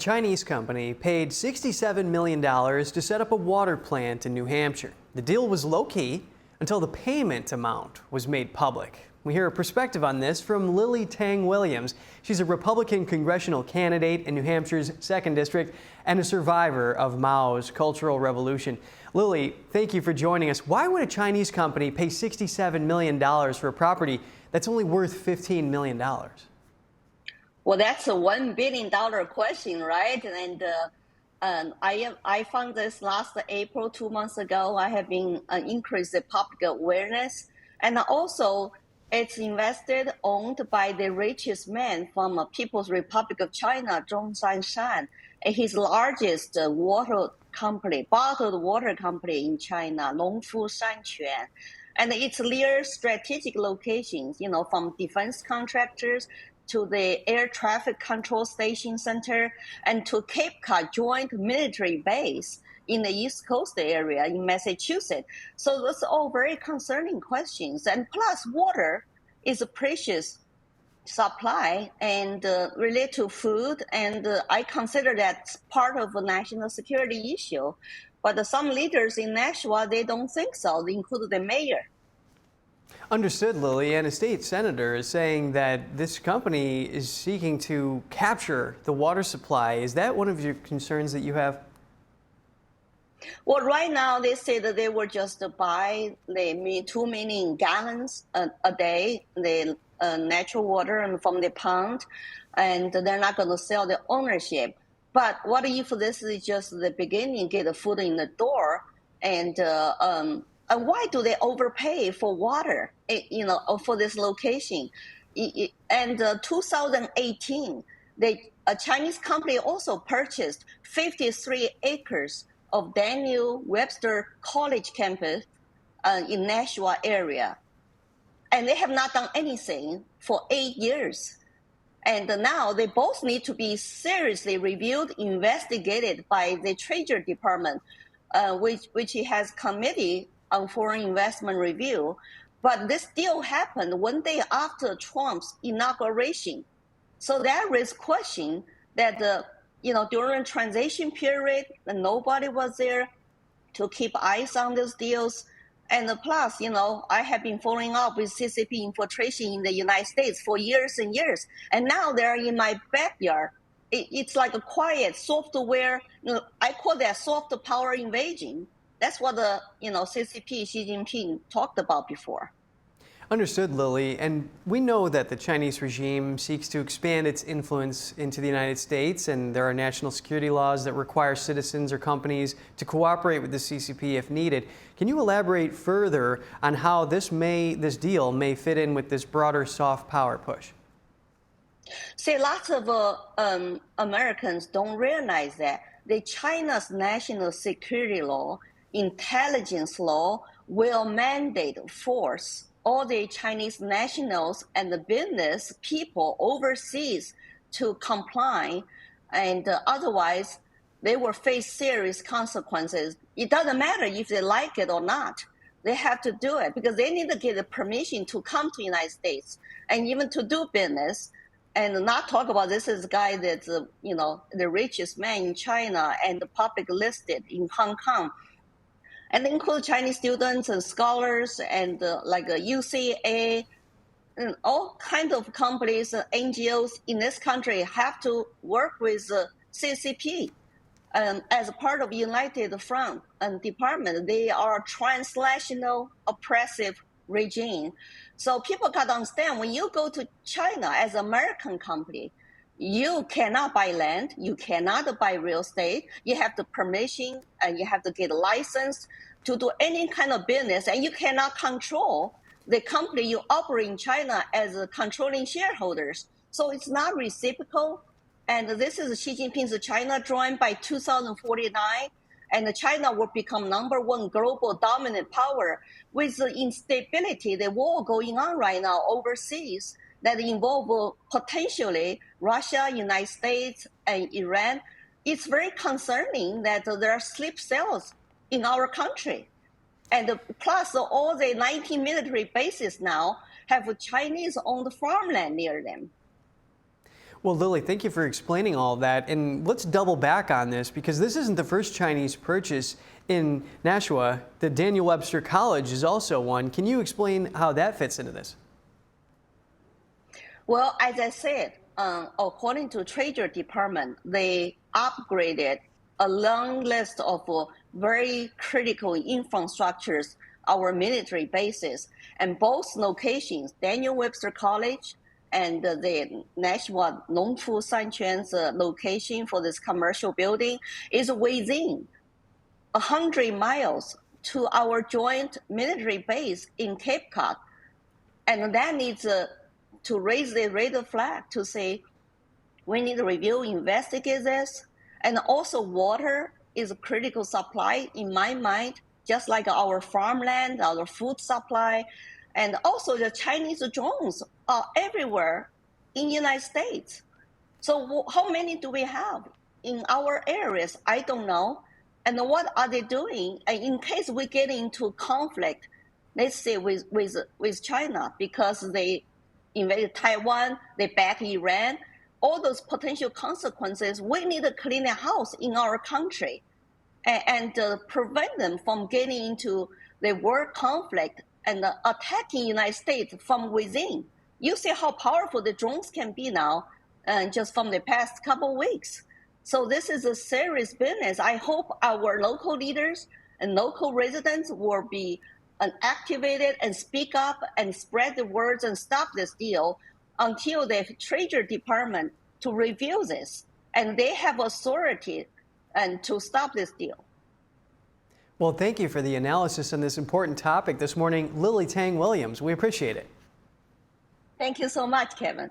Chinese company paid $67 million to set up a water plant in New Hampshire. The deal was low-key until the payment amount was made public. We hear a perspective on this from Lily Tang Williams. She's a Republican congressional candidate in New Hampshire's 2nd District and a survivor of Mao's Cultural Revolution. Lily, thank you for joining us. Why would a Chinese company pay $67 million for a property that's only worth $15 million? Well, that's a $1 billion question, right? And I found this last April, 2 months ago. I have been increased the public awareness. And also, it's owned by the richest man from People's Republic of China, Zhong Sanshan, his largest bottled water company in China, Longfu Shanquan. And it's near strategic locations, from defense contractors to the air traffic control station center, and to Cape Cod Joint Military Base in the East Coast area in Massachusetts. So those are all very concerning questions. And plus, water is a precious supply and related to food, and I consider that part of a national security issue. But some leaders in Nashua, they don't think so, including the mayor. Understood, Lily. And a state senator is saying that this company is seeking to capture the water supply. Is that one of your concerns that you have? Well, right now they say that they will just buy the 2 million gallons a day, the natural water from the pond, and they're not going to sell the ownership. But what if this is just the beginning, get the foot in the door, and why do they overpay for water, for this location? And 2018, a Chinese company also purchased 53 acres of Daniel Webster College campus in Nashua area. And they have not done anything for 8 years. And now they both need to be seriously reviewed, investigated by the Treasury Department, which has committee on foreign investment review. But this deal happened 1 day after Trump's inauguration. So that raises question that, during transition period, nobody was there to keep eyes on those deals. And plus, I have been following up with CCP infiltration in the United States for years and years. And now they're in my backyard. It's like a quiet software. I call that soft power invasion. That's what the CCP Xi Jinping talked about before. Understood, Lily. And we know that the Chinese regime seeks to expand its influence into the United States, and there are national security laws that require citizens or companies to cooperate with the CCP if needed. Can you elaborate further on how this deal may fit in with this broader soft power push? See, lots of Americans don't realize that China's national security law, intelligence law, will mandate force all the Chinese nationals and the business people overseas to comply, and otherwise they will face serious consequences. It doesn't matter if they like it or not. They have to do it because they need to get the permission to come to the United States and even to do business. And not talk about this is a guy that's, the richest man in China and the public listed in Hong Kong. And include Chinese students and scholars and like UCA, and all kinds of companies, NGOs in this country have to work with CCP. As a part of United Front and Department, they are transnational oppressive regime. So people got to understand, when you go to China as an American company, you cannot buy land, you cannot buy real estate, you have the permission and you have to get a license to do any kind of business, and you cannot control the company you operate in China as a controlling shareholders. So it's not reciprocal. And this is Xi Jinping's China Drawing by 2049. And China will become #1 global dominant power with the instability, the war going on right now overseas that involve potentially Russia, United States, and Iran. It's very concerning that there are sleep cells in our country. And plus all the 19 military bases now have Chinese-owned farmland near them. Well, Lily, thank you for explaining all of that. And let's double back on this because this isn't the first Chinese purchase in Nashua. The Daniel Webster College is also one. Can you explain how that fits into this? Well, as I said, according to Treasury Department, they upgraded a long list of very critical infrastructures, our military bases, and both locations, Daniel Webster College and the Nashua Nongfu Sanquan's location for this commercial building is within 100 miles to our joint military base in Cape Cod. And that needs to raise the red flag to say, we need to review, investigate this. And also water is a critical supply in my mind, just like our farmland, our food supply. And also the Chinese drones are everywhere in the United States. So how many do we have in our areas? I don't know. And what are they doing? And in case we get into conflict, let's say with China, because they invaded Taiwan, they backed Iran, all those potential consequences, we need to clean the house in our country and prevent them from getting into the world conflict and attacking the United States from within. You see how powerful the drones can be now, just from the past couple of weeks. So this is a serious business. I hope our local leaders and local residents will be activated and speak up and spread the words and stop this deal until the Treasury Department to review this. And they have authority and to stop this deal. Well, thank you for the analysis on this important topic this morning, Lily Tang Williams. We appreciate it. Thank you so much, Kevin.